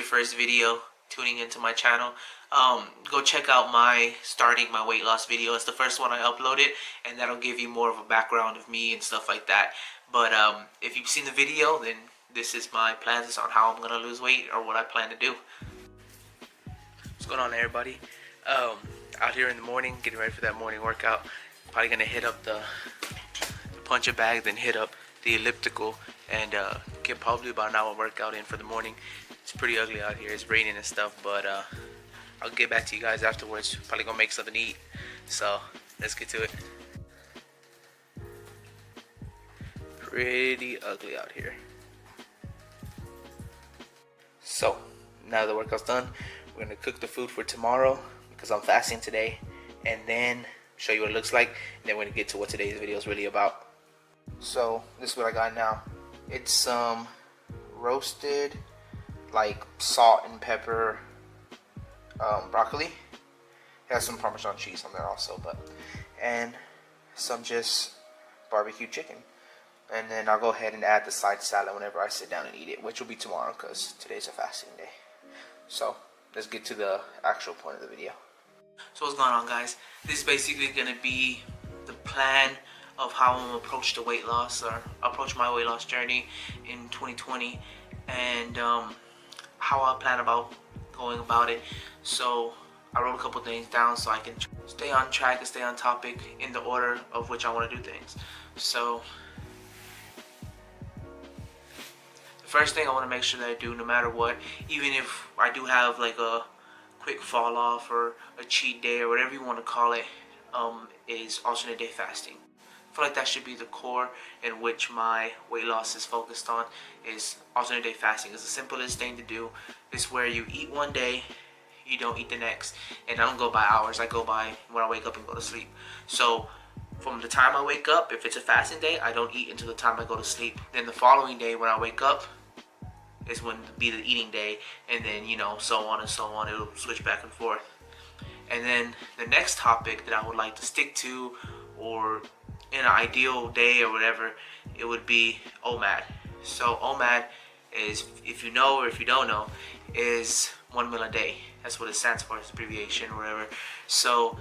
first video tuning into my channel, go check out my starting my weight loss video. It's the first one I uploaded, and that'll give you more of a background of me and stuff like that. But if you've seen the video, then this is my plans on how I'm gonna lose weight or what I plan to do. What's going on, everybody? Out here in the morning, getting ready for that morning workout. Probably gonna hit up the punch bag, then hit up the elliptical, and get probably about an hour workout in for the morning. It's pretty ugly out here. It's raining and stuff, but I'll get back to you guys afterwards. Probably gonna make something to eat. So let's get to it. Pretty ugly out here. So now the workout's done, we're gonna cook the food for tomorrow because I'm fasting today, and then show you what it looks like, and then we're gonna get to what today's video is really about. So this is what I got now. It's some roasted, like, salt and pepper broccoli. It has some Parmesan cheese on there also, and some just barbecue chicken. And then I'll go ahead and add the side salad whenever I sit down and eat it, which will be tomorrow because today's a fasting day. So let's get to the actual point of the video. So what's going on, guys? This is basically gonna be the plan of how I'm gonna approach the weight loss, or approach my weight loss journey in 2020, and how I plan about going about it. So I wrote a couple things down so I can stay on track and stay on topic in the order of which I want to do things. So the first thing I want to make sure that I do, no matter what, even if I do have like a quick fall off or a cheat day or whatever you want to call it, is alternate day fasting. I feel like that should be the core in which my weight loss is focused on. Is alternate day fasting. It's the simplest thing to do. It's where you eat one day, you don't eat the next. And I don't go by hours, I go by when I wake up and go to sleep. So from the time I wake up, if it's a fasting day, I don't eat until the time I go to sleep. Then the following day when I wake up is when be the eating day, and then, you know, so on and so on. It'll switch back and forth. And then the next topic that I would like to stick to, or in an ideal day or whatever, it would be OMAD. So OMAD is, if you know or if you don't know, is 1 meal a day. That's what it stands for, it's abbreviation or whatever. So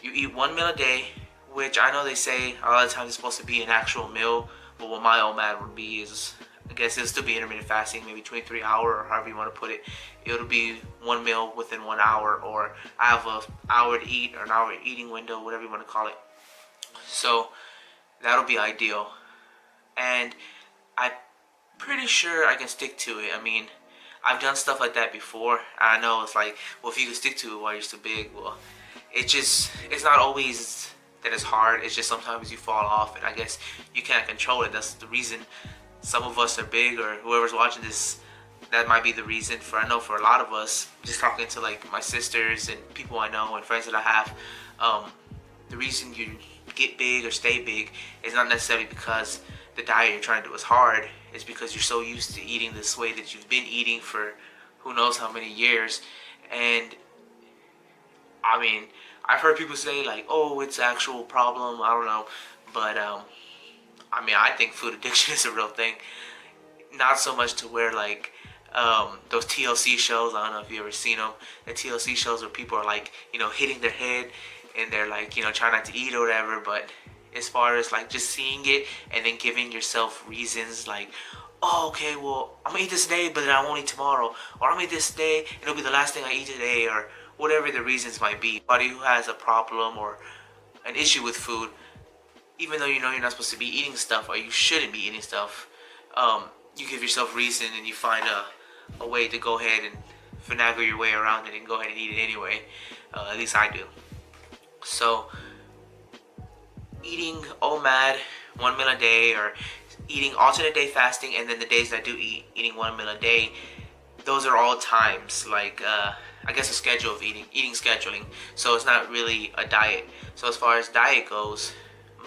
you eat 1 meal a day, which I know they say a lot of times it's supposed to be an actual meal, but what my OMAD would be is, I guess it'll still be intermittent fasting, maybe 23 hour or however you want to put it. It'll be 1 meal within 1 hour, or I have an hour to eat or an hour eating window, whatever you want to call it. So that'll be ideal, and I'm pretty sure I can stick to it. I mean, I've done stuff like that before. I know it's like, well, if you can stick to it while you're still big, well, it's not always that it's hard. It's just sometimes you fall off, and I guess you can't control it. That's the reason some of us are big, or whoever's watching this, that might be the reason. I know for a lot of us, just talking to like my sisters and people I know and friends that I have, the reason you get big or stay big is not necessarily because the diet you're trying to do is hard. It's because you're so used to eating this way that you've been eating for who knows how many years. And I mean, I've heard people say like, oh, it's an actual problem, I don't know, but I mean, I think food addiction is a real thing. Not so much to where like those TLC shows, I don't know if you ever seen them, the TLC shows where people are like, you know, hitting their head and they're like, you know, trying not to eat or whatever. But as far as like just seeing it and then giving yourself reasons like, oh, okay, well, I'm gonna eat this today, but then I won't eat tomorrow, or I'm gonna eat this today, it'll be the last thing I eat today, or whatever the reasons might be. Anybody who has a problem or an issue with food, even though you know you're not supposed to be eating stuff, or you shouldn't be eating stuff, you give yourself reason and you find a way to go ahead and finagle your way around it and go ahead and eat it anyway. At least I do. So eating OMAD, 1 meal a day, or eating alternate day fasting, and then the days that I do eat, eating 1 meal a day, those are all times, like I guess a schedule of eating scheduling. So it's not really a diet. So as far as diet goes,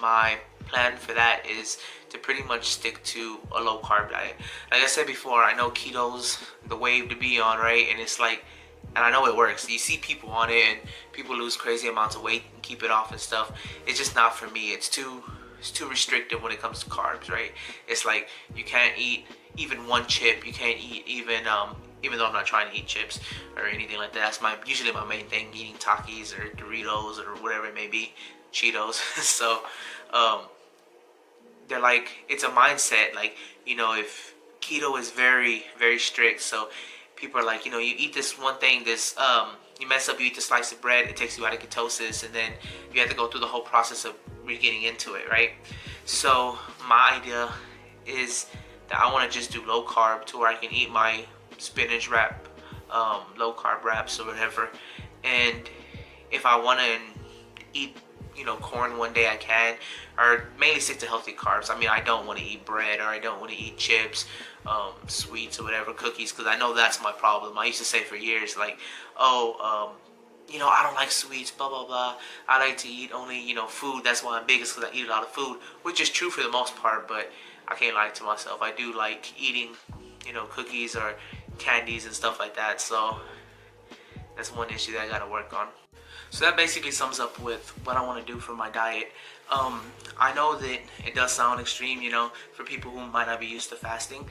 my plan for that is to pretty much stick to a low carb diet. Like I said before, I know keto's the wave to be on, right? And it's like, and I know it works. You see people on it and people lose crazy amounts of weight and keep it off and stuff. It's just not for me. It's too restrictive when it comes to carbs, right? It's like you can't eat even one chip. You can't eat even even though I'm not trying to eat chips or anything like that. That's usually my main thing, eating Takis or Doritos or whatever it may be, Cheetos. So they're like, it's a mindset, like, if keto is very, very strict. So people are like, you eat this one thing, you mess up, you eat the slice of bread, it takes you out of ketosis, and then you have to go through the whole process of getting into it, right? So my idea is that I want to just do low carb to where I can eat my spinach wrap, low carb wraps or whatever. And if I want to eat, corn one day, I can, or mainly stick to healthy carbs. I mean, I don't want to eat bread, or I don't want to eat chips, sweets or whatever, cookies, because I know that's my problem. I used to say for years, like, I don't like sweets, blah, blah, blah. I like to eat only, food. That's why I'm big, is because I eat a lot of food, which is true for the most part, but I can't lie to myself. I do like eating, cookies or candies and stuff like that. So that's one issue that I got to work on. So that basically sums up with what I want to do for my diet. I know that it does sound extreme, for people who might not be used to fasting.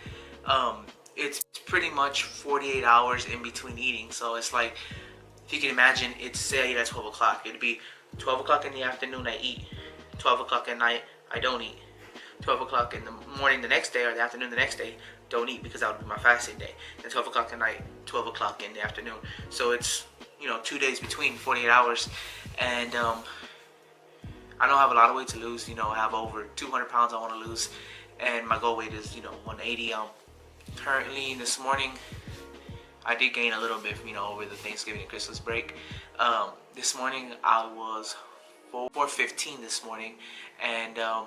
It's pretty much 48 hours in between eating. So it's like, if you can imagine, it's say at 12 o'clock. It'd be 12 o'clock in the afternoon, I eat. 12 o'clock at night, I don't eat. 12 o'clock in the morning the next day, or the afternoon the next day, don't eat, because that would be my fasting day. And 12 o'clock at night, 12 o'clock in the afternoon. So it's 2 days between, 48 hours. And I don't have a lot of weight to lose. I have over 200 pounds I want to lose, and my goal weight is 180. Currently this morning I did gain a little bit over the Thanksgiving and Christmas break. This morning I was 415 this morning, and I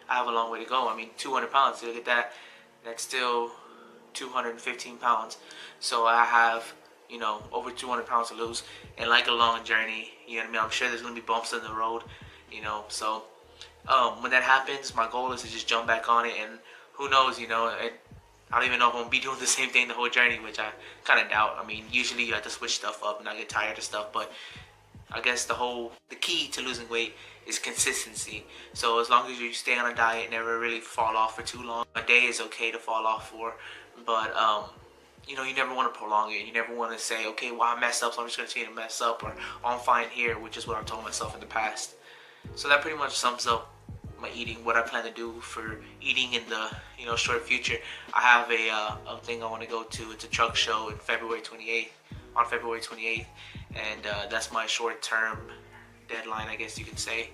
have a long way to go. I mean, 200 pounds, look at that. That's still 215 pounds. So I have over 200 pounds to lose, and like a long journey, I'm sure there's going to be bumps in the road, so when that happens, my goal is to just jump back on it, and who knows, I don't even know if I'm going to be doing the same thing the whole journey, which I kind of doubt. I mean, usually you have to switch stuff up and I get tired of stuff, but I guess the key to losing weight is consistency. So as long as you stay on a diet, never really fall off for too long. A day is okay to fall off for, but you never want to prolong it. You never want to say, okay, well, I messed up, so I'm just going to continue to mess up, or I'm fine here, which is what I've told myself in the past. So that pretty much sums up my eating, what I plan to do for eating in the short future. I have a thing I want to go to. It's a truck show on February 28th, and that's my short-term deadline, I guess you could say.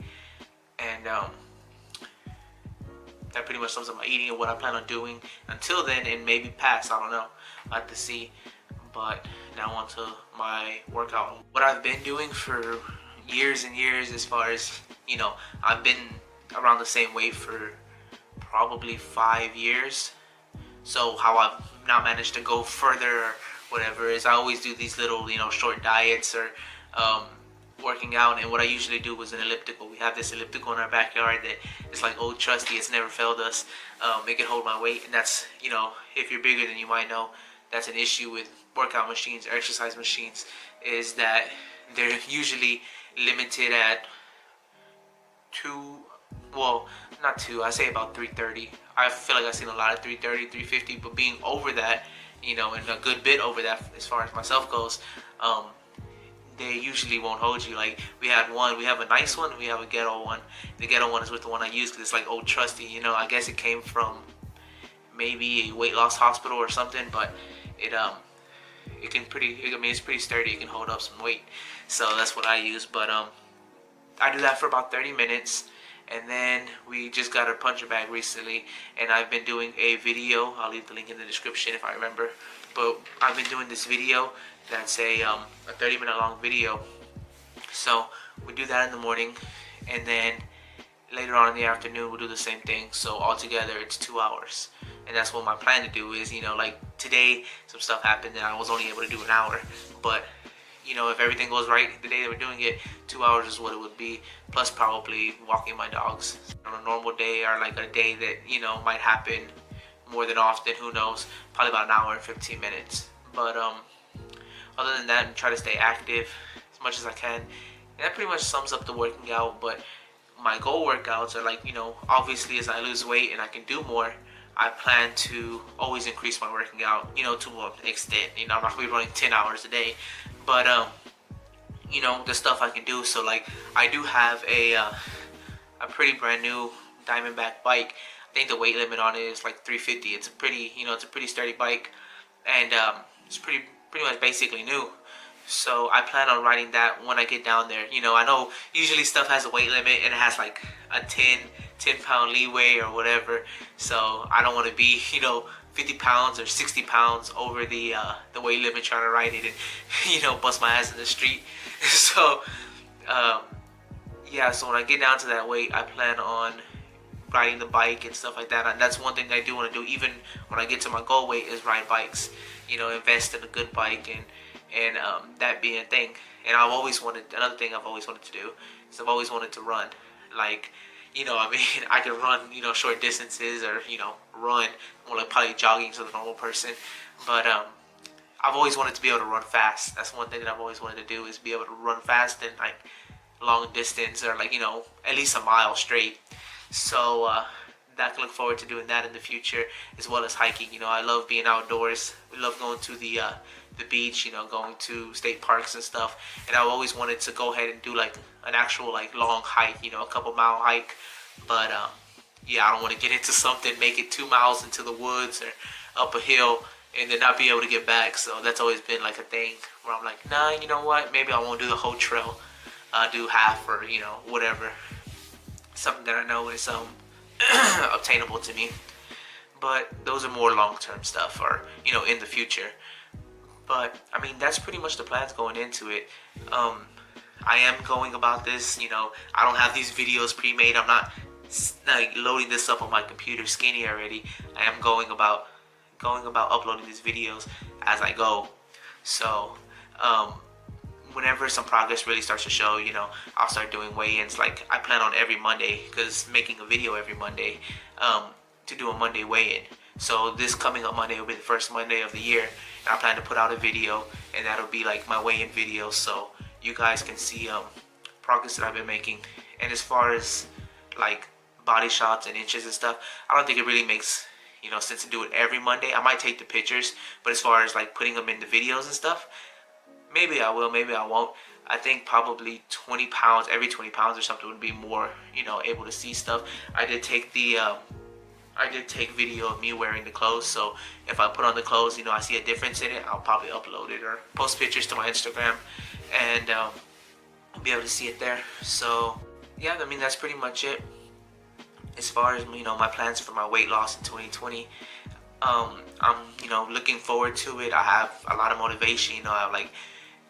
And that pretty much sums up my eating and what I plan on doing until then, and maybe past, I don't know. I have to see. But now on to my workout. What I've been doing for years and years, as far as, I've been around the same weight for probably 5 years. So how I've not managed to go further or whatever is I always do these little, short diets or working out. And what I usually do is an elliptical. We have this elliptical in our backyard that is like old trusty. It's never failed us. It can hold my weight, and that's, if you're bigger than you might know, that's an issue with workout machines or exercise machines, is that they're usually limited at not 2, I say about 330. I feel like I've seen a lot of 330, 350, but being over that, and a good bit over that as far as myself goes, they usually won't hold you. Like, we have a nice one, we have a ghetto one. The ghetto one is with the one I use because it's like old trusty, I guess it came from maybe a weight loss hospital or something, but it's pretty sturdy. It can hold up some weight, so that's what I use. But I do that for about 30 minutes, and then we just got a puncher bag recently, and I've been doing a video. I'll leave the link in the description if I remember, but I've been doing this video that's a 30-minute long video. So we do that in the morning, and then later on in the afternoon we'll do the same thing. So altogether it's 2 hours, and that's what my plan to do is, like today some stuff happened and I was only able to do an hour, but if everything goes right the day that we're doing it, 2 hours is what it would be, plus probably walking my dogs. On a normal day, or like a day that might happen more than often, who knows, probably about an hour and 15 minutes. But other than that, try to stay active as much as I can. And that pretty much sums up the working out. But my goal workouts are like, obviously as I lose weight and I can do more, I plan to always increase my working out, you know, to an extent. You know, I'm not gonna be running 10 hours a day, but you know, the stuff I can do. So like, I do have a pretty brand new Diamondback bike. I think the weight limit on it is like 350. It's a pretty, you know, it's a pretty sturdy bike, and it's pretty much basically new. So I plan on riding that when I get down there. You know, I know usually stuff has a weight limit and it has like a 10 pound leeway or whatever. So I don't want to be, you know, 50 pounds or 60 pounds over the weight limit trying to ride it and, you know, bust my ass in the street. So yeah, so when I get down to that weight, I plan on riding the bike and stuff like that. And that's one thing I do want to do, even when I get to my goal weight, is ride bikes. You know, invest in a good bike and that being a thing. And I've always wanted, another thing I've always wanted to do is I've always wanted to run. Like, you know, I mean, I can run, you know, short distances, or, you know, run more like probably jogging to the normal person. But I've always wanted to be able to run fast. That's one thing that I've always wanted to do, is be able to run fast and like long distance, or like, you know, at least a mile straight. So I can look forward to doing that in the future, as well as hiking. You know, I love being outdoors. We love going to the beach, you know, going to state parks and stuff. And I've always wanted to go ahead and do like an actual like long hike, you know, a couple mile hike. But yeah, I don't want to get into something, make it 2 miles into the woods or up a hill and then not be able to get back. So that's always been like a thing where I'm like, nah, you know what, maybe I won't do the whole trail. I'll do half, or, you know, whatever. Something that I know is obtainable to me. But those are more long-term stuff, or, you know, in the future. But I mean, that's pretty much the plans going into it. I am going about this, you know, I don't have these videos pre-made. I'm not like loading this up on my computer skinny already. I am going about uploading these videos as I go. So whenever some progress really starts to show, you know, I'll start doing weigh-ins. Like, I plan on every Monday, because making a video every Monday, to do a Monday weigh-in. So this coming up Monday will be the first Monday of the year, and I plan to put out a video, and that'll be like my weigh-in video, so you guys can see progress that I've been making. And as far as like body shots and inches and stuff, I don't think it really makes, you know, sense to do it every Monday. I might take the pictures, but as far as like putting them in the videos and stuff, maybe I will, maybe I won't. I think probably 20 pounds, every 20 pounds or something would be more, you know, able to see stuff. I did take video of me wearing the clothes, so if I put on the clothes, you know, I see a difference in it, I'll probably upload it or post pictures to my Instagram and be able to see it there. So yeah, I mean, that's pretty much it. As far as, you know, my plans for my weight loss in 2020, I'm, you know, looking forward to it. I have a lot of motivation, you know. I like,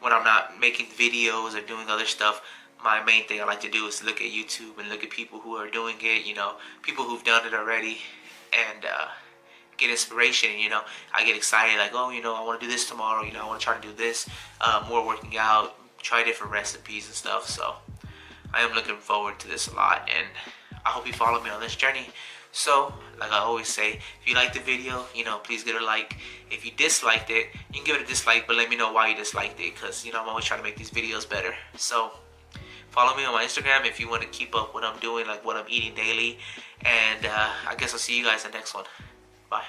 when I'm not making videos or doing other stuff, my main thing I like to do is look at YouTube and look at people who are doing it, you know, people who've done it already, and get inspiration. You know, I get excited, like, oh, you know, I want to do this tomorrow, you know, I want to try to do this, more working out, try different recipes and stuff. So I am looking forward to this a lot, and I hope you follow me on this journey. So, like I always say, if you liked the video, you know, please give it a like. If you disliked it, you can give it a dislike, but let me know why you disliked it, because, you know, I'm always trying to make these videos better. So follow me on my Instagram if you want to keep up what I'm doing, like what I'm eating daily. And I guess I'll see you guys in the next one. Bye.